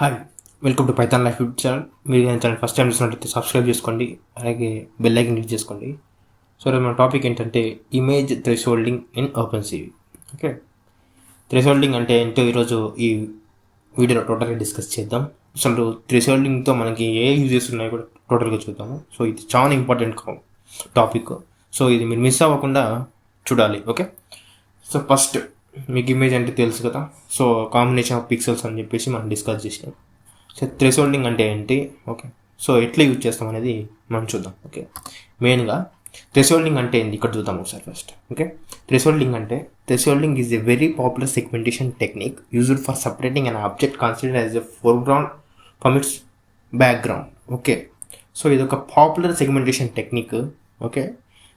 Hi, welcome to Python life YouTube channel. మీరు నా channel first time చూసినట్లయితే subscribe చేసుకోండి, అలాగే బెల్ ఐకాన్ క్లిక్ చేసుకోండి. సో మన టాపిక్ ఏంటంటే ఇమేజ్ థ్రెషోల్డింగ్ ఇన్ ఓపెన్సివి. ఓకే, థ్రెషోల్డింగ్ అంటే ఏంటో ఈరోజు ఈ వీడియోలో టోటల్గా డిస్కస్ చేద్దాం. అసలు థ్రెషోల్డింగ్తో మనకి ఏ యూజెస్ ఉన్నాయో కూడా టోటల్గా చూద్దాము. సో ఇది చాలా ఇంపార్టెంట్ టాపిక్. సో ఇది మీరు మిస్ అవ్వకుండా చూడాలి. ఓకే, సో ఫస్ట్ మీకు ఇమేజ్ అంటే తెలుసు కదా. సో కాంబినేషన్ ఆఫ్ పిక్సెల్స్ అని చెప్పేసి మనం డిస్కస్ చేసినాం. సో థ్రెషోల్డింగ్ అంటే ఏంటి, ఓకే, సో ఎట్లా యూజ్ చేస్తాం అనేది మనం చూద్దాం. ఓకే, మెయిన్గా థ్రెషోల్డింగ్ అంటే ఏంటి ఇక్కడ చూద్దాం ఒకసారి first. Okay, thresholding is a very popular segmentation technique used for separating an object considered as a foreground from its background. Okay, so ఇది ఒక popular segmentation technique. Okay,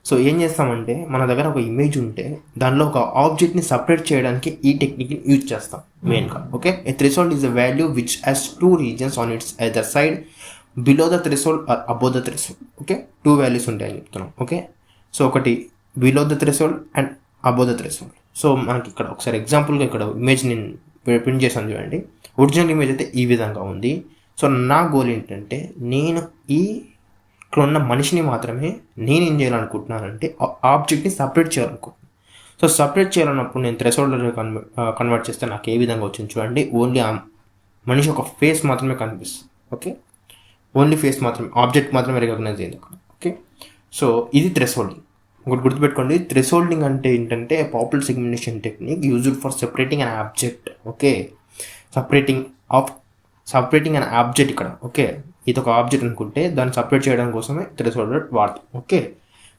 so ఏం చేస్తామంటే మన దగ్గర ఒక ఇమేజ్ ఉంటే దానిలో ఒక ఆబ్జెక్ట్ని సపరేట్ చేయడానికి ఈ టెక్నిక్ని యూజ్ చేస్తాం మెయిన్గా. Okay, a threshold is a value which has two regions on its either side below the threshold or above the threshold. Okay, two values ఉంటాయని చెప్తున్నాం. ఓకే, సో ఒకటి below the threshold and above the threshold. So మనకి ఇక్కడ ఒకసారి ఎగ్జాంపుల్గా ఇక్కడ image నేను print చేశాను చూడండి. ఒరిజినల్ ఇమేజ్ అయితే ఈ విధంగా ఉంది. సో నా గోల్ ఏంటంటే నేను ఇక్కడ ఉన్న మనిషిని మాత్రమే నేను ఏం చేయాలనుకుంటున్నానంటే ఆబ్జెక్ట్ని సపరేట్ చేయాలనుకుంటున్నాను. సో సపరేట్ చేయాలన్నప్పుడు నేను థ్రెషోల్డర్ కన్వర్ట్ చేస్తే నాకు ఏ విధంగా వచ్చింది చూడండి. ఓన్లీ ఆ మనిషి ఒక ఫేస్ మాత్రమే కనిపిస్తుంది. ఓకే, ఓన్లీ ఫేస్ మాత్రమే, ఆబ్జెక్ట్ మాత్రమే రికగ్నైజ్ అయింది అక్కడ. ఓకే, సో ఇది థ్రెషోల్డింగ్. ఒకటి గుర్తుపెట్టుకోండి, థ్రెషోల్డింగ్ అంటే ఏంటంటే popular segmentation technique used for separating an object. Okay, separating an object ఇక్కడ. ఓకే, ఇది ఒక ఆబ్జెక్ట్ అనుకుంటే దాన్ని సపరేట్ చేయడం కోసమే థ్రెషోల్డ్ వాడతాం. ఓకే,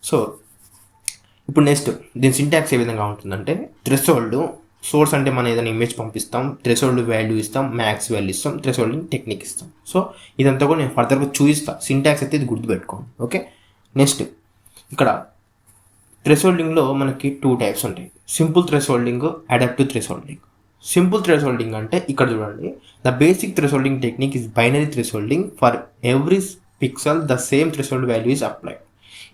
సో ఇప్పుడు నెక్స్ట్ దీని సింటాక్స్ ఏ విధంగా ఉంటుందంటే థ్రెషోల్డ్ సోర్స్ అంటే మనం ఏదైనా ఇమేజ్ పంపిస్తాం, థ్రెషోల్డ్ వాల్యూ ఇస్తాం, మ్యాక్స్ వాల్యూ ఇస్తాం, థ్రెషోల్డింగ్ టెక్నిక్ ఇస్తాం. సో ఇదంతా కూడా నేను ఫర్దర్గా చూపిస్తాను. సింటాక్స్ అయితే ఇది గుర్తుపెట్టుకోండి. ఓకే, నెక్స్ట్ ఇక్కడ థ్రెషోల్డింగ్లో మనకి టూ టైప్స్ ఉంటాయి, simple thresholding, adaptive thresholding. Simple thresholding అంటే ఇక్కడ చూడండి, the basic thresholding technique is binary thresholding. For every pixel the same threshold value is applied.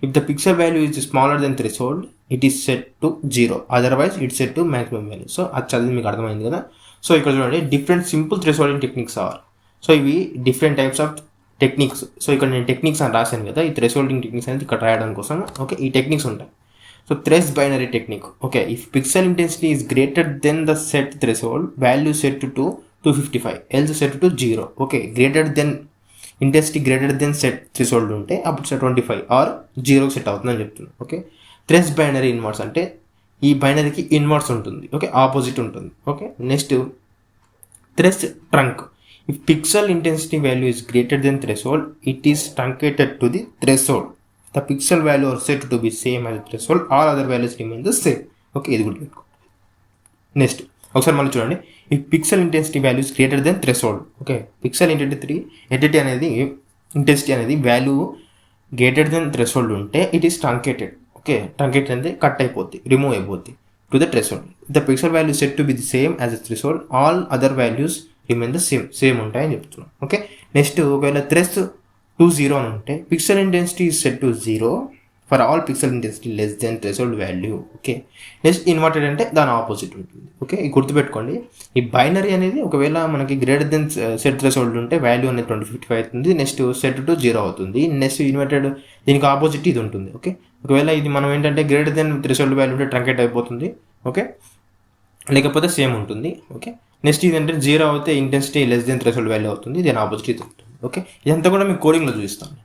If the pixel value is smaller then threshold it is set to 0, otherwise it set to maximum value. So అది చదివి మీకు అర్థమైంది కదా. So ఇక్కడ చూడండి different simple thresholding techniques are. So ఇవి different types of techniques. So ఇక్కడ నేను టెక్నిక్స్ అని రాశాను కదా, ఈ థ్రెషోల్డింగ్ టెక్నిక్స్ అనేది ఇక్కడ రాయడం కోసం. ఓకే, ఈ టెక్నిక్స్ ఉంటాయి. So thresh binary technique. Okay, if pixel intensity is greater than the set threshold, value set to 255, else set to 0. Okay, greater than intensity greater than set threshold ఉంటే అప్పుడు set 25 or 0 set అవుతుందని చెప్తున్నాను. Okay, thresh binary inverse అంటే ఈ బైనరీకి inverse ఉంటుంది. Okay, opposite ఉంటుంది. Okay, next thresh trunk. If pixel intensity value is greater then threshold it is truncated to the threshold. The pixel value are set to be same as the threshold, all other values remain the same. Okay, ఇది good పెట్టుకో. Next ఒకసారి మనం చూడండి, ఈ pixel intensity values greater then threshold. Okay, pixel intensity అనేది value greater then threshold ఉంటే it is truncated. Okay, truncated అంటే cut అయిపోద్ది, రిమూవ్ అయిపోద్ది to the threshold. The pixel value set to be the same as the threshold, all other values remain the same ఉంటాయని చెప్తున్నాం. Okay, next ఒకవేళ thresh 20 అని ఉంటే pixel intensity is set to 0 for all pixel intensity less than threshold value. Okay, next inverted అంటే దాని opposite ఉంటుంది. Okay, ఇది గుర్తుపెట్టుకోండి. ఈ బైనరీ అనేది ఒకవేళ మనకి గ్రేటర్ దెన్ సెట్ థ్రెషోల్డ్ ఉంటే వాల్యూ అనేది 255 అవుతుంది, నెక్స్ట్ సెట్ టు 0 అవుతుంది, నెక్స్ట్ ఇన్వర్టెడ్ దీనికి ఆపోజిట్ ఇది ఉంటుంది. ఓకే, ఒకవేళ ఇది మనం ఏంటంటే గ్రేటర్ దెన్ థ్రెషోల్డ్ వాల్యూ ఉంటే ట్రంకేట్ అయిపోతుంది. ఓకే, లేకపోతే సేమ్ ఉంటుంది. ఓకే, నెక్స్ట్ ఇదంటే 0 అయితే intensity less than threshold value అవుతుంది, దీని ఆపోజిట్ ఇది ఉంటుంది. ఓకే, ఇదంతా కూడా మీకు కోడింగ్లో చూపిస్తాను.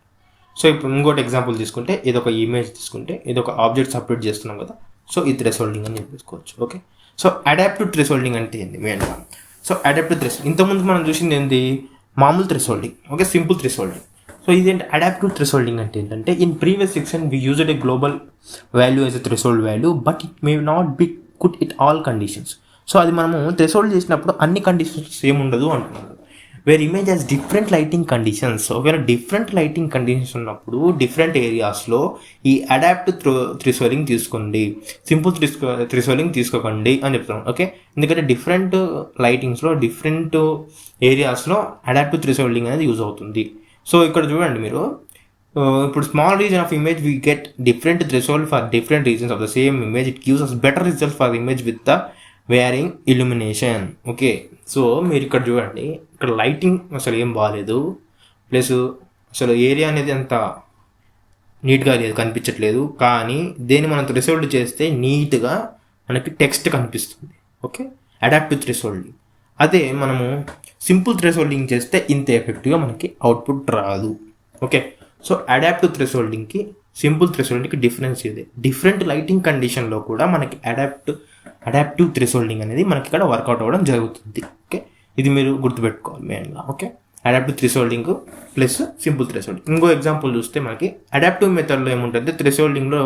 సో ఇప్పుడు ఇంకోటి ఎగ్జాంపుల్ తీసుకుంటే ఇది ఒక ఇమేజ్ తీసుకుంటే ఇది ఒక ఆబ్జెక్ట్ సపరేట్ చేస్తున్నాం కదా. సో ఇది థ్రెషోల్డింగ్ అని చెప్పేసుకోవచ్చు. ఓకే, సో అడాప్టివ్ థ్రెషోల్డింగ్ అంటే ఏంది మెయిన్గా? సో అడాప్టివ్ థ్రెషోల్డింగ్ ఇంతకుముందు మనం చూసింది ఏంది, మామూలు thresholding. Okay, simple thresholding. So ఇదేంటి అడాప్టివ్ థ్రెషోల్డింగ్ అంటే ఏంటంటే in previous section we used a global value as a threshold value but it may not be good it all conditions. So అది మనము థ్రెషోల్డ్ చేసినప్పుడు అన్ని కండిషన్స్ సేమ్ ఉండదు అంటున్నారు. Where image has different lighting conditions. ఒకవేళ different lighting conditions ఉన్నప్పుడు different ఏరియాస్లో ఈ అడాప్టివ్ థ్రెషోల్డింగ్ తీసుకోండి, సింపుల్ థ్రెషోల్డింగ్ తీసుకోకండి అని చెప్తున్నాం. ఓకే, ఎందుకంటే డిఫరెంట్ లైటింగ్స్లో డిఫరెంట్ ఏరియాస్లో అడాప్టివ్ థ్రెషోల్డింగ్ అనేది యూజ్ అవుతుంది. సో ఇక్కడ చూడండి మీరు, ఇప్పుడు small region of image we get different threshold for different regions of the same image. It gives us better result for image with the varying illumination. Okay, so మీరు ఇక్కడ చూడండి, ఇక్కడ లైటింగ్ అసలు ఏం బాగాలేదు, ప్లస్ అసలు ఏరియా అనేది అంత నీట్గా లేదు, కనిపించట్లేదు. కానీ దేన్ని మనం థ్రెషోల్డ్ చేస్తే నీట్గా మనకి టెక్స్ట్ కనిపిస్తుంది. Okay, adaptive thresholding. అదే మనము సింపుల్ థ్రెషోల్డింగ్ చేస్తే ఇంత ఎఫెక్టివ్గా మనకి అవుట్పుట్ రాదు. ఓకే, సో అడాప్టివ్ థ్రెషోల్డింగ్కి సింపుల్ థ్రెషోల్డింగ్కి డిఫరెన్స్ ఇది. డిఫరెంట్ లైటింగ్ కండిషన్లో కూడా మనకి అడాప్టివ్ థ్రెషోల్డింగ్ అనేది మనకి ఇక్కడ వర్కౌట్ అవ్వడం జరుగుతుంది. ఓకే, ఇది మీరు గుర్తుపెట్టుకోవాలి మెయిన్గా. Okay, adaptive thresholding plus simple thresholding. ఇంకో ఎగ్జాంపుల్ చూస్తే మనకి అడాప్టివ్ మెథడ్లో ఏముంటుంది, థ్రెషోల్డింగ్లో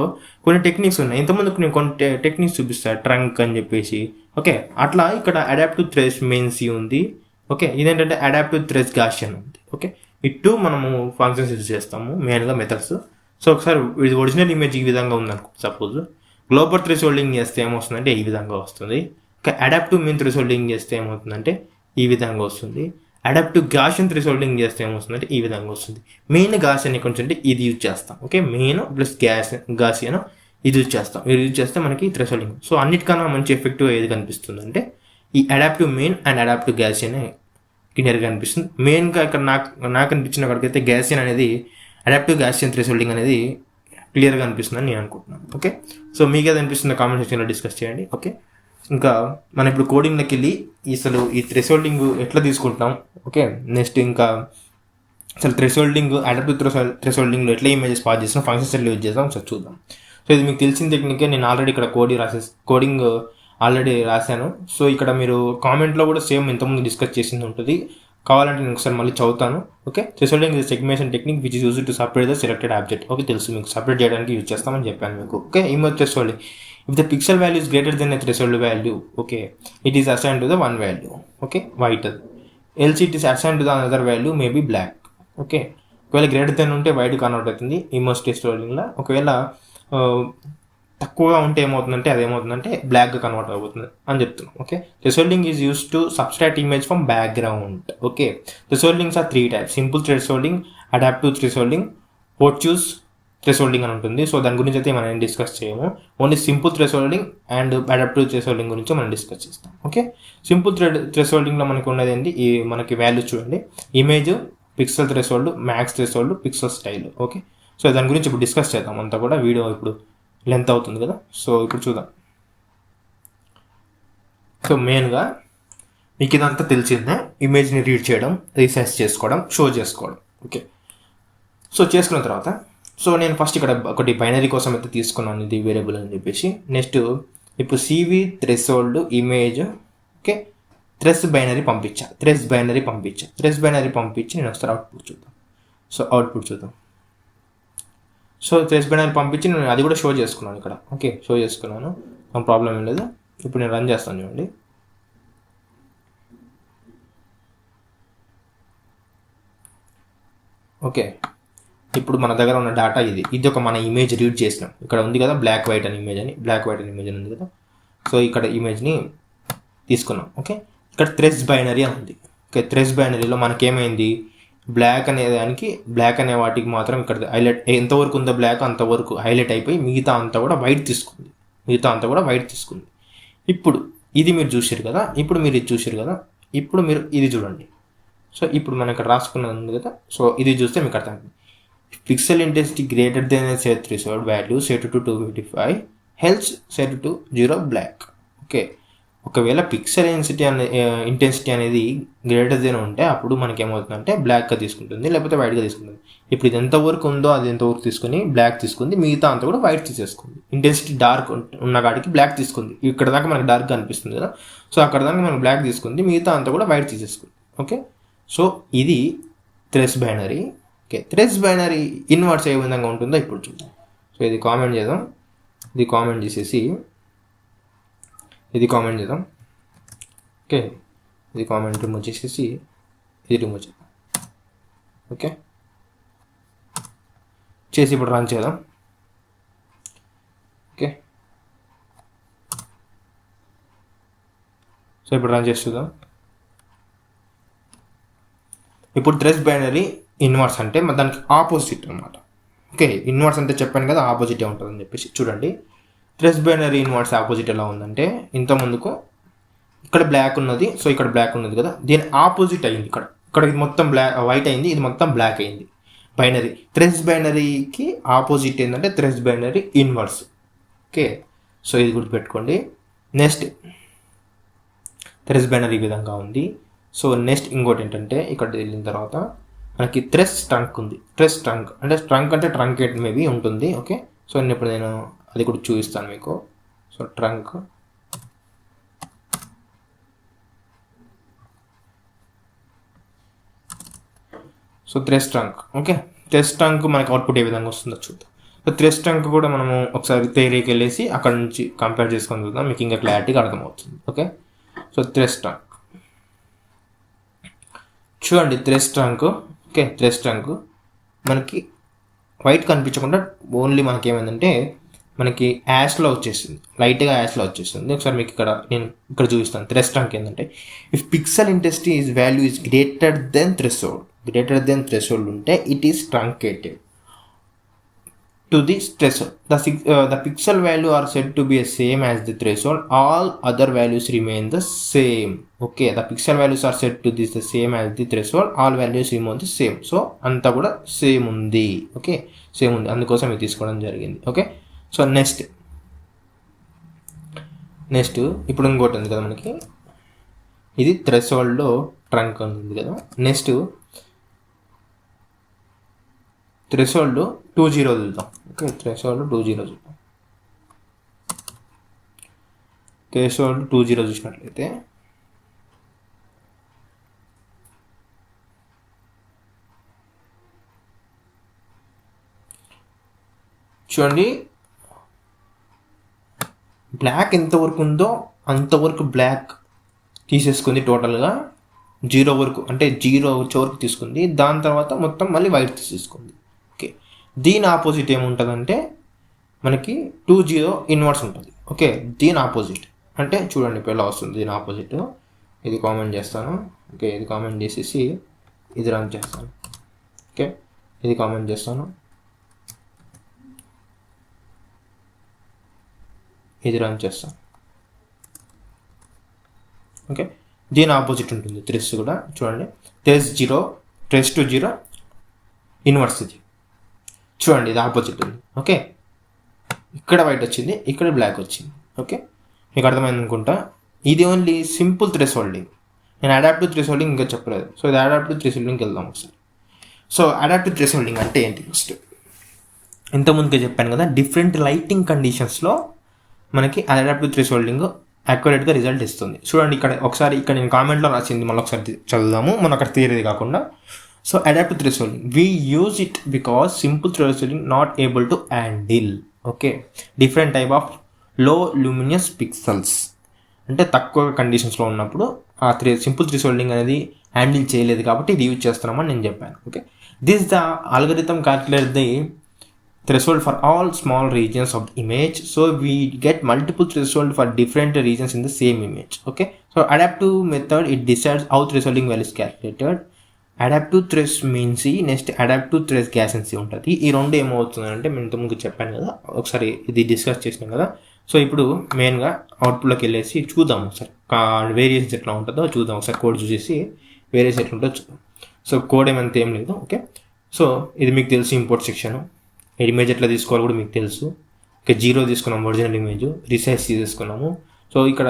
కొన్ని టెక్నిక్స్ ఉన్నాయి. ఇంతకుముందుకు నేను కొన్ని టెక్నిక్స్ చూపిస్తాను, ట్రంక్ అని చెప్పేసి. ఓకే, అట్లా ఇక్కడ అడాప్టివ్ థ్రెష్ మెయిన్ సి ఉంది. ఓకే, ఇదేంటంటే అడాప్టివ్ థ్రెష్ గాషియన్ ఉంది. ఓకే, ఇటు మనము ఫంక్షన్స్ యూజ్ చేస్తాము మెయిన్గా మెథడ్స్. సో ఒకసారి ఇది ఒరిజినల్ ఇమేజ్ ఈ విధంగా ఉందనుకో, సపోజ్ గ్లోబల్ థ్రెషోల్డింగ్ చేస్తే ఏమొస్తుందంటే ఈ విధంగా వస్తుంది. ఓకే, అడాప్టివ్ మీన్ థ్రెషోల్డింగ్ చేస్తే ఏమవుతుందంటే ఈ విధంగా వస్తుంది. అడాప్టివ్ గాషియన్ థ్రెషోల్డింగ్ చేస్తే ఏమొస్తుందంటే ఈ విధంగా వస్తుంది. మెయిన్ గాషియన్ ఇక్కడ అంటే ఇది యూజ్ చేస్తాం. ఓకే, మెయిన్ ప్లస్ గాషియన్ ఇది యూజ్ చేస్తాం. ఇది యూజ్ చేస్తే మనకి థ్రెషోల్డింగ్. సో అన్నిటికన్నా మంచి ఎఫెక్టివ్ ఏది కనిపిస్తుంది అంటే ఈ adaptive main and adaptive Gaussian క్లియర్గా కనిపిస్తుంది. మెయిన్గా ఇక్కడ నాకు అనిపించిన అక్కడికైతే గాషియన్ అనేది అడాప్టివ్ గాషియన్ థ్రెషోల్డింగ్ అనేది క్లియర్గా అనిపిస్తుందని నేను అనుకుంటున్నాను. ఓకే, సో మీకు ఏది అనిపిస్తుందో కామెంట్ సెక్షన్లో డిస్కస్ చేయండి. ఓకే, ఇంకా మనం ఇప్పుడు కోడింగ్లోకి వెళ్ళి అసలు ఈ థ్రెషోల్డింగ్ ఎట్లా తీసుకుంటాం. ఓకే, నెక్స్ట్ ఇంకా అసలు థ్రెషోల్డింగ్ అడాప్టివ్ థ్రెషోల్డింగ్లో ఎట్లా ఇమేజెస్ పాస్ చేస్తాం, ఫంక్షన్స్ ఎట్లా యూజ్ చేస్తాం ఒకసారి చూద్దాం. సో ఇది మీకు తెలిసిన టెక్నికే. నేను ఆల్రెడీ ఇక్కడ కోడింగ్ ఆల్రెడీ రాశాను. సో ఇక్కడ మీరు కామెంట్లో కూడా సేమ్ ఇంతకుముందు డిస్కస్ చేసింది ఉంటుంది. కావాలంటే నేను ఒకసారి మళ్ళీ చదువుతాను. Okay, thresholding is segmentation technique which is used to separate the selected object. Okay, తెలుసు మీకు, సపరేట్ చేయడానికి యూజ్ చేస్తామని చెప్పాను మీకు. Okay, image thresholding. If the pixel value is greater than a threshold value, okay, it is assigned to the one value, okay, white. Else it is assigned to the another value, maybe black. Okay, ఒకవేళ greater then ఉంటే white convert అవుతుంది image థ్రెషోల్డింగ్లో. ఒకవేళ తక్కువగా ఉంటే ఏమవుతుందంటే అదేమవుతుందంటే బ్లాక్గా convert అవుతుంది అని చెప్తున్నాం. Okay, thresholding is use to subtract image from background. Okay, thresholdings are 3 types: simple thresholding, adaptive thresholding, పోర్ట్యూస్ థ్రెషోల్డింగ్ అని ఉంటుంది. సో దాని గురించి అయితే మనం డిస్కస్ చేయము. Only simple thresholding and adaptive thresholding గురించి మనం డిస్కస్ చేస్తాం. ఓకే, సింపుల్ థ్రెషోల్డింగ్లో మనకి ఉన్నది ఏంటి, ఈ మనకి వాల్యూస్ చూడండి, image, pixel threshold, max threshold, pixel style. Okay, so దాని గురించి ఇప్పుడు డిస్కస్ చేద్దాం. అంతా కూడా వీడియో ఇప్పుడు లెంత్ అవుతుంది కదా. సో ఇప్పుడు చూద్దాం. సో మెయిన్గా మీకు ఇదంతా తెలిసిందే, ఇమేజ్ని రీడ్ చేయడం, రీసైజ్ చేసుకోవడం, షో చేసుకోవడం. ఓకే, సో చేసుకున్న తర్వాత సో నేను ఫస్ట్ ఇక్కడ ఒకటి బైనరీ కోసం అయితే తీసుకున్నాను, ఇది వేరియబుల్ అని చెప్పేసి. నెక్స్ట్ ఇప్పుడు CV threshold image. Okay, thresh binary పంపించి నేను ఒకసారి అవుట్పుట్ చూద్దాం. సో అవుట్పుట్ చూద్దాం. సో థ్రెష్ బైనరీ పంపించి నేను అది కూడా షో చేసుకున్నాను ఇక్కడ. ఓకే, షో చేసుకున్నాను, ప్రాబ్లం ఏం లేదు. ఇప్పుడు నేను రన్ చేస్తాను చూడండి. ఓకే, ఇప్పుడు మన దగ్గర ఉన్న డేటా ఇది ఒక మన ఇమేజ్ రీడ్ చేసినాం. ఇక్కడ ఉంది కదా బ్లాక్ వైట్ అని ఇమేజ్ అని ఉంది కదా. సో ఇక్కడ ఇమేజ్ని తీసుకున్నాం. ఓకే, ఇక్కడ థ్రెష్ బైనరీ అని ఉంది. ఓకే, థ్రెష్ బైనరీలో మనకేమైంది, బ్లాక్ అనే వాటికి మాత్రం ఇక్కడ హైలైట్ ఎంతవరకు ఉందో బ్లాక్ అంతవరకు హైలైట్ అయిపోయి మిగతా అంతా కూడా వైట్ తీసుకుంది. ఇప్పుడు ఇది మీరు చూసారు కదా, ఇప్పుడు మీరు ఇది చూడండి. సో ఇప్పుడు మనం ఇక్కడ రాసుకున్నది ఉంది కదా. సో ఇది చూస్తే మీకు అర్థం, pixel intensity greater then set threshold value set to 255, else set to 0 black. Okay, ఒకవేళ పిక్సెల్ ఇంటెన్సిటీ అనేది గ్రేటర్ దెన్ ఉంటే అప్పుడు మనకి ఏమవుతుందంటే బ్లాక్గా తీసుకుంటుంది, లేకపోతే వైట్గా తీసుకుంటుంది. ఇప్పుడు ఇది ఎంతవరకు ఉందో అది ఎంతవరకు తీసుకుని బ్లాక్ తీసుకుంది, మిగతా అంతా కూడా వైట్ తీసేసుకుంది. ఇంటెన్సిటీ డార్క్ ఉన్న కాడికి బ్లాక్ తీసుకుంది, ఇక్కడ దాకా మనకి డార్క్గా అనిపిస్తుంది కదా. సో అక్కడ దాకా మనకి బ్లాక్ తీసుకుంది, మిగతా అంతా కూడా వైట్ తీసేసుకుంది. ఓకే, సో ఇది thresh binary. Okay, thresh binary inverse ఏ విధంగా ఉంటుందో ఇప్పుడు చూద్దాం. సో ఇది కామెంట్ చేద్దాం, ఇది కామెంట్ చేద్దాం. ఓకే, ఇది కామెంట్ రిమూవ్ చేసేసి ఇది రిమూవ్ చేద్దాం. ఓకే, చేసి ఇప్పుడు రన్ చేద్దాం. ఓకే, సో ఇప్పుడు రన్ చేసి చూద్దాం. ఇప్పుడు థ్రెష్ బైనరీ ఇన్వర్స్ అంటే దానికి ఆపోజిట్ అనమాట. ఓకే, ఇన్వర్స్ అంటే చెప్పాను కదా ఆపోజిటే ఉంటుందని చెప్పేసి. చూడండి, థ్రెష్ బైనరీ ఇన్వర్స్ ఆపోజిట్ ఎలా ఉందంటే ఇంత ముందుకు ఇక్కడ బ్లాక్ ఉన్నది, సో ఇక్కడ బ్లాక్ ఉన్నది కదా, దీని ఆపోజిట్ అయింది. ఇక్కడ ఇది మొత్తం బ్లాక్ వైట్ అయింది, ఇది మొత్తం బ్లాక్ అయింది. బైనరీ థ్రెస్ బైనరీకి ఆపోజిట్ ఏంటంటే థ్రెస్ బైనరీ ఇన్వర్స్. ఓకే, సో ఇది గుర్తుపెట్టుకోండి. నెక్స్ట్ థ్రెస్ బైనరీ ఈ విధంగా ఉంది. సో నెక్స్ట్ ఇంకోటి ఏంటంటే ఇక్కడ వెళ్ళిన తర్వాత మనకి థ్రెస్ ట్రంక్ ఉంది. థ్రెస్ ట్రంక్ అంటే ట్రంకేట్ మేబీ ఉంటుంది. ఓకే, సో ఇప్పుడు నేను అది కూడా చూపిస్తాను మీకు. So trunc, so thresh trunc. Okay, thresh trunc మనకి అవుట్పుట్ ఏ విధంగా వస్తుందో చూద్దాం. సో థ్రెస్ ట్రంక్ కూడా మనము ఒకసారి థియరీకి వెళ్ళేసి అక్కడ నుంచి కంపేర్ చేసుకొని చూద్దాం, మీకు ఇంకా క్లారిటీగా అర్థమవుతుంది. ఓకే, సో థ్రెస్ ట్రంక్ చూడండి. థ్రెస్ ట్రంక్, ఓకే, థ్రెస్ ట్రంక్ మనకి వైట్ కనిపించకుండా ఓన్లీ మనకి ఏమైందంటే మనకి యాష్లో వచ్చేసింది, లైట్గా యాష్లో వచ్చేస్తుంది. ఒకసారి మీకు నేను ఇక్కడ చూపిస్తాను. థ్రెస్ ట్రంక్ ఏంటంటే if pixel intensity is value is greater then threshold ఉంటే it is truncated to the threshold. The pixel value are said to be the same as the threshold. All other values remain the same. Okay, the pixel values are said to be the same as the threshold. All values remain the same. So అంతా కూడా same ఉంది. Okay, same ఉంది, అందుకోసం ఇది తీసుకోవడం జరిగింది. Okay, so next ఇప్పుడు ఇంకోటి ఉంది కదా మనకి, ఇది థ్రెషోల్డ్లో ట్రంక్ ఉంది కదా. నెక్స్ట్ థ్రెషోల్డ్ 2.0 చూద్దాం. ఓకే, థ్రెషోల్డ్ 2.0 చూద్దాం. థ్రెషోల్డ్ 2.0 చూసినట్లయితే చూడండి, బ్లాక్ ఎంతవరకు ఉందో అంతవరకు బ్లాక్ తీసేసుకుంది టోటల్గా. 0 వరకు అంటే 0 వచ్చే వరకు తీసుకుంది. దాని తర్వాత మొత్తం మళ్ళీ వైట్ తీసేసుకుంది. ఓకే, దీని ఆపోజిట్ ఏముంటుందంటే మనకి 2.0 ఇన్వర్స్ ఉంటుంది. ఓకే, దీని ఆపోజిట్ అంటే చూడండి ఇప్పుడు ఎలా వస్తుంది. దీని ఆపోజిట్ ఇది కామెంట్ చేస్తాను. ఓకే, ఇది కామెంట్ చేసేసి ఇది రన్ చేస్తాను. ఓకే, ఇది కామెంట్ చేస్తాను, ఇది రన్ చేస్తాను. ఓకే, దీని ఆపోజిట్ ఉంటుంది థ్రెస్ కూడా. చూడండి, థ్రెస్ 0, థ్రెస్ 2.0 ఇన్వర్స్. ఇది చూడండి, ఇది ఆపోజిట్ ఉంది. ఓకే, ఇక్కడ వైట్ వచ్చింది, ఇక్కడ బ్లాక్ వచ్చింది. ఓకే, మీకు అర్థమైంది అనుకుంటా. ఇది ఓన్లీ సింపుల్ థ్రెస్ హోల్డింగ్. నేను అడాప్టివ్ థ్రెస్ హోల్డింగ్ ఇంకా చెప్పలేదు. సో ఇది అడాప్టివ్ థ్రెస్ హోల్డింగ్కి వెళ్దాం ఒకసారి. సో అడాప్టివ్ థ్రెస్ హోల్డింగ్ అంటే ఏంటి? ఫస్ట్ ఇంతకుముందుకే చెప్పాను కదా, డిఫరెంట్ లైటింగ్ కండిషన్స్లో మనకి అడాప్టివ్ థ్రెస్ హోల్డింగ్ యాక్యురేట్గా రిజల్ట్ ఇస్తుంది. చూడండి ఇక్కడ నేను కామెంట్లో రాసింది మళ్ళీ ఒకసారి చదువుదాము, మనం అక్కడ థియరీ కాకుండా. So adaptive thresholding we use it because simple thresholding not able to handle okay different type of low luminous pixels. అంటే తక్కువ కండిషన్స్లో ఉన్నప్పుడు ఆ సింపుల్ థ్రెషోల్డింగ్ అనేది హ్యాండిల్ చేయలేదు కాబట్టి ఇది యూజ్ చేస్తున్నామని నేను చెప్పాను. Okay, this the algorithm calculate the threshold for all small regions of the image, so we get multiple threshold for different regions in the same image. Okay, so adaptive method it decides how thresholding value is calculated. Adaptive thresh means next adaptive thresh Gaussian C ఉంటుంది. ఈ రెండు ఏమవుతుందంటే మేము ఇంతకుముందు చెప్పాను కదా, ఒకసారి ఇది డిస్కస్ చేసినాం కదా. సో ఇప్పుడు మెయిన్గా అవుట్పుట్లోకి వెళ్ళేసి చూద్దాం ఒకసారి వేరియేషన్స్ ఎట్లా ఉంటుందో చూద్దాం. ఒకసారి కోడ్ చూసేసి వేరియేషన్ ఎట్లా ఉంటుందో చూద్దాం. సో కోడ్ ఏమంత ఏం లేదు. ఓకే, సో ఇది మీకు తెలుసు ఇంపోర్ట్ సెక్షన్. ఇమేజ్ ఎట్లా తీసుకోవాలి కూడా మీకు తెలుసు. ఓకే, 0 తీసుకున్నాం ఒరిజినల్ ఇమేజ్, రీసైజ్ తీసుకున్నాము. సో ఇక్కడ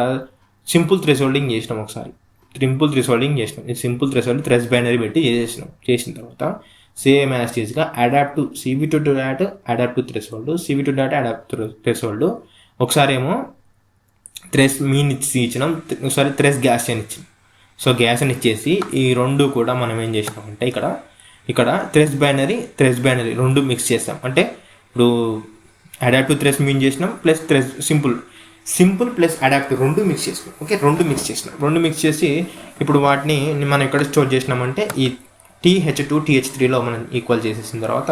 సింపుల్ థ్రెషోల్డింగ్ చేసినాం. ఒకసారి సింపుల్ థ్రెషోల్డింగ్ చేసినాం. ఇది సింపుల్ థ్రెషోల్డ్ థ్రెస్ బైనరీ పెట్టి చేసిన తర్వాత సేమ్ యాజ్ టీజ్గా adaptive CV2 dot adaptive threshold, CV2 dot adaptive threshold. ఒకసారి ఏమో థ్రెస్ మీన్ ఇచ్చినాం, ఒకసారి థ్రెస్ గ్యాస్ అని ఇచ్చినాం. సో గ్యాస్ అని ఇచ్చేసి ఈ రెండు కూడా మనం ఏం చేసినామంటే ఇక్కడ థ్రెస్ బైనరీ రెండు మిక్స్ చేస్తాం. అంటే ఇప్పుడు అడాప్టివ్ థ్రెస్ మీన్ చేసినాం ప్లస్ థ్రెస్ సింపుల్ ప్లస్ అడాప్టివ్ రెండు మిక్స్ చేసినాం. ఓకే, రెండు మిక్స్ చేసి ఇప్పుడు వాటిని మనం ఎక్కడ స్టోర్ చేసినామంటే ఈ TH2 TH3లో మనం ఈక్వల్ చేసేసిన తర్వాత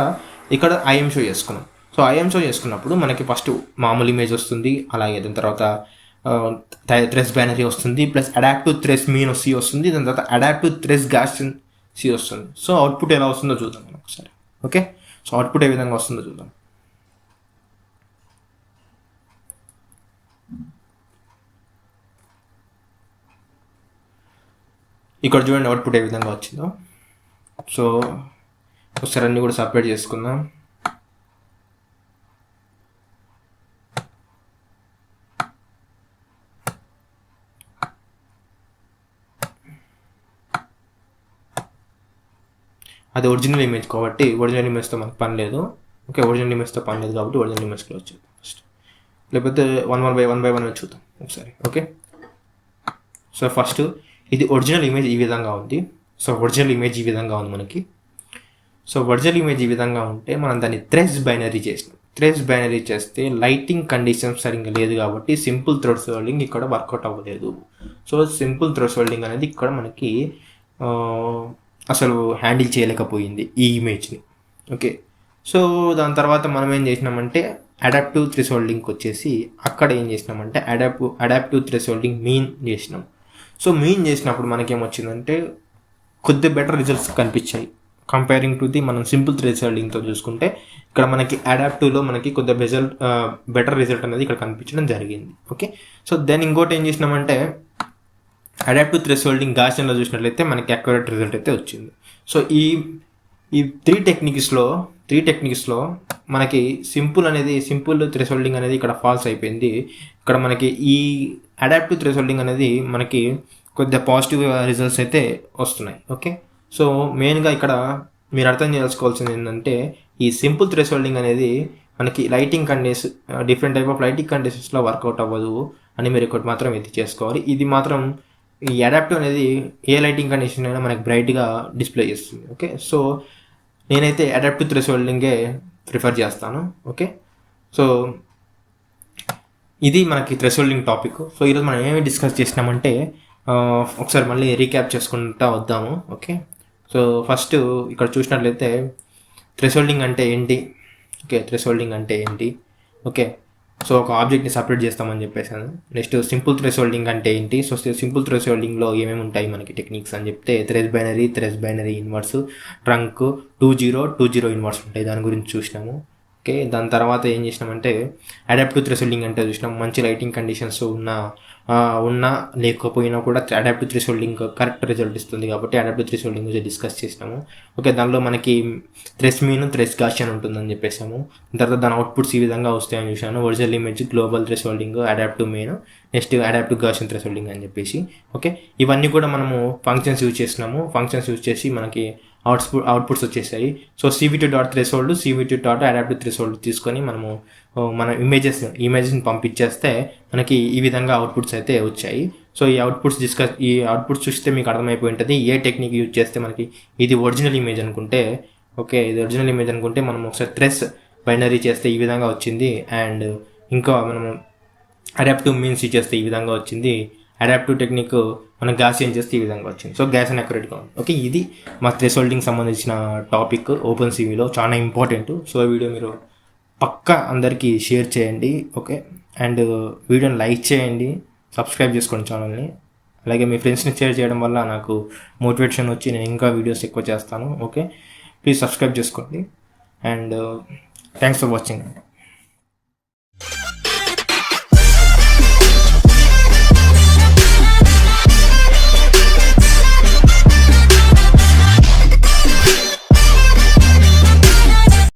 ఇక్కడ IM షో చేసుకున్నాం. సో IM షో చేసుకున్నప్పుడు మనకి ఫస్ట్ మామూలు ఇమేజ్ వస్తుంది, అలాగే దాని తర్వాత థ్రెస్ బైనరీ వస్తుంది, ప్లస్ అడాప్టివ్ థ్రెస్ మీన్ C వస్తుంది, దాని తర్వాత అడాప్టివ్ థ్రెస్ గ్యాస్ C వస్తుంది. సో అవుట్పుట్ ఎలా వస్తుందో చూద్దాం మనం ఒకసారి. ఓకే, సో అవుట్పుట్ ఏ విధంగా వస్తుందో చూద్దాం. ఇక్కడ చూడండి అవుట్పుట్ ఏ విధంగా వచ్చిందో. సో ఒకసారి అన్నీ కూడా సపరేట్ చేసుకుందాం. అది ఒరిజినల్ ఇమేజ్ కాబట్టి ఒరిజినల్ ఇమేజ్తో మనకు పని లేదు. ఓకే, ఒరిజినల్ ఇమేజ్తో పని లేదు కాబట్టి ఒరిజినల్ ఇమేజ్ క్లోజ్ చేద్దాం ఫస్ట్, లేకపోతే వన్ బై వన్ చూద్దాం ఒకసారి. ఓకే, సో ఫస్ట్ ఇది ఒరిజినల్ ఇమేజ్ ఈ విధంగా ఉంది. సో ఒరిజినల్ ఇమేజ్ ఈ విధంగా ఉంది మనకి. సో ఒరిజినల్ ఇమేజ్ ఈ విధంగా ఉంటే మనం దాన్ని థ్రెష్ బైనరీ చేసినాం. థ్రెష్ బైనరీ చేస్తే లైటింగ్ కండిషన్ సరిగ్గా లేదు కాబట్టి సింపుల్ థ్రెషోల్డింగ్ ఇక్కడ వర్కౌట్ అవ్వలేదు. సో సింపుల్ థ్రెషోల్డింగ్ అనేది ఇక్కడ మనకి అసలు హ్యాండిల్ చేయలేకపోయింది ఈ ఇమేజ్ని. ఓకే, సో దాని తర్వాత మనం ఏం చేసినామంటే అడాప్టివ్ థ్రెషోల్డింగ్కి వచ్చేసి అక్కడ ఏం చేసినామంటే అడాప్టివ్ థ్రెషోల్డింగ్ మీన్ చేసినాం. సో మీన్ చేసినప్పుడు మనకేమొచ్చిందంటే కొద్దిగా బెటర్ రిజల్ట్స్ కనిపించాయి కంపేరింగ్ టు ది మనం సింపుల్ థ్రెషోల్డింగ్తో చూసుకుంటే. ఇక్కడ మనకి అడాప్టివ్లో మనకి కొద్దిగా బెటర్ రిజల్ట్ అనేది ఇక్కడ కనిపించడం జరిగింది. ఓకే, సో దెన్ ఇంకోటి ఏం చేసినామంటే అడాప్టివ్ థ్రెషోల్డింగ్ గాసియన్లో చూసినట్లయితే మనకి అక్యురేట్ రిజల్ట్ అయితే వచ్చింది. సో ఈ త్రీ టెక్నిక్స్లో మనకి సింపుల్ థ్రెషోల్డింగ్ అనేది ఇక్కడ ఫాల్స్ అయిపోయింది. ఇక్కడ మనకి ఈ అడాప్టివ్ థ్రెషోల్డింగ్ అనేది మనకి కొద్దిగా పాజిటివ్ రిజల్ట్స్ అయితే వస్తున్నాయి. ఓకే, సో మెయిన్గా ఇక్కడ మీరు అర్థం చేసుకోవాల్సింది ఏంటంటే ఈ సింపుల్ థ్రెషోల్డింగ్ అనేది మనకి డిఫరెంట్ టైప్ ఆఫ్ లైటింగ్ కండిషన్స్లో వర్కౌట్ అవ్వదు అని మీరు ఇక్కడ మాత్రం ఎత్తి చేసుకోవాలి. ఇది మాత్రం ఈ అడాప్టివ్ అనేది ఏ లైటింగ్ కండిషన్ అయినా మనకి బ్రైట్గా డిస్ప్లే చేస్తుంది. ఓకే, సో నేనైతే అడాప్టివ్ థ్రెషోల్డింగే ప్రిఫర్ చేస్తాను. ఓకే, సో ఇది మనకి థ్రెషోల్డింగ్ టాపిక్. సో ఈరోజు మనం ఏమి డిస్కస్ చేసినామంటే ఒకసారి మళ్ళీ రీక్యాప్ చేసుకుంటా వద్దాము. ఓకే, సో ఫస్ట్ ఇక్కడ చూసినట్లయితే థ్రెషోల్డింగ్ అంటే ఏంటి, థ్రెషోల్డింగ్ అంటే ఏంటి, సో ఒక ఆబ్జెక్ట్ని సపరేట్ చేస్తామని చెప్పేసాను. నెక్స్ట్ సింపుల్ థ్రెషోల్డింగ్ అంటే ఏంటి, సో సింపుల్ థ్రెషోల్డింగ్లో ఏమేమి ఉంటాయి మనకి టెక్నిక్స్ అని చెప్తే thresh binary inverse, trunk, 2-0 inverse ఉంటాయి, దాని గురించి చూసినాము. ఓకే, దాని తర్వాత ఏం చేసినామంటే అడాప్టివ్ థ్రెషోల్డింగ్ అంటే చూసినాం. మంచి లైటింగ్ కండిషన్స్ ఉన్నా లేకపోయినా కూడా అడాప్టివ్ థ్రెషోల్డింగ్ కరెక్ట్ రిజల్ట్ ఇస్తుంది కాబట్టి అడాప్టివ్ థ్రెషోల్డింగ్ గురించి డిస్కస్ చేసినాము. ఓకే, దానిలో మనకి థ్రెష్ మీన్, థ్రెష్ గాసియన్ ఉంటుందని చెప్పేసాము. తర్వాత దాని అవుట్పుట్స్ ఈ విధంగా వస్తాయని చూసాను. Original image, global thresholding, adaptive mean, next adaptive Gaussian thresholding అని చెప్పేసి. ఓకే, ఇవన్నీ కూడా మనము ఫంక్షన్స్ యూజ్ చేసినాము. ఫంక్షన్స్ యూజ్ చేసి మనకి అవుట్పుట్స్ వచ్చేసాయి. సో CVT.threshold, CVT.adaptive threshold తీసుకొని మనము మన ఇమేజెస్ని పంపించేస్తే మనకి ఈ విధంగా అవుట్పుట్స్ అయితే వచ్చాయి. సో ఈ అవుట్పుట్స్ చూస్తే మీకు అర్థమైపోయి ఉంటుంది ఏ టెక్నిక్ యూజ్ చేస్తే మనకి ఇది ఒరిజినల్ ఇమేజ్ అనుకుంటే. ఓకే, ఇది ఒరిజినల్ ఇమేజ్ అనుకుంటే మనం ఒకసారి థ్రెష్ బైనరీ చేస్తే ఈ విధంగా వచ్చింది. అండ్ ఇంకా మనము అడాప్టివ్ మీన్స్ చేస్తే ఈ విధంగా వచ్చింది. అడాప్టివ్ టెక్నిక్ మనం గాసియన్ చేస్తే ఈ విధంగా వచ్చింది. సో గాసియన్ అక్యురేట్గా ఉంది. ఓకే, ఇది మా థ్రెషోల్డింగ్ సంబంధించిన టాపిక్ OpenCVలో చాలా ఇంపార్టెంట్. సో వీడియో మీరు పక్కా అందరికీ షేర్ చేయండి. ఓకే, అండ్ వీడియోని లైక్ చేయండి, సబ్స్క్రైబ్ చేసుకోండి ఛానల్ని. అలాగే మీ ఫ్రెండ్స్ని షేర్ చేయడం వల్ల నాకు మోటివేషన్ వచ్చి నేను ఇంకా వీడియోస్ ఎక్కువ చేస్తాను. ఓకే, ప్లీజ్ సబ్స్క్రైబ్ చేసుకోండి అండ్ థ్యాంక్స్ ఫర్ వాచింగ్.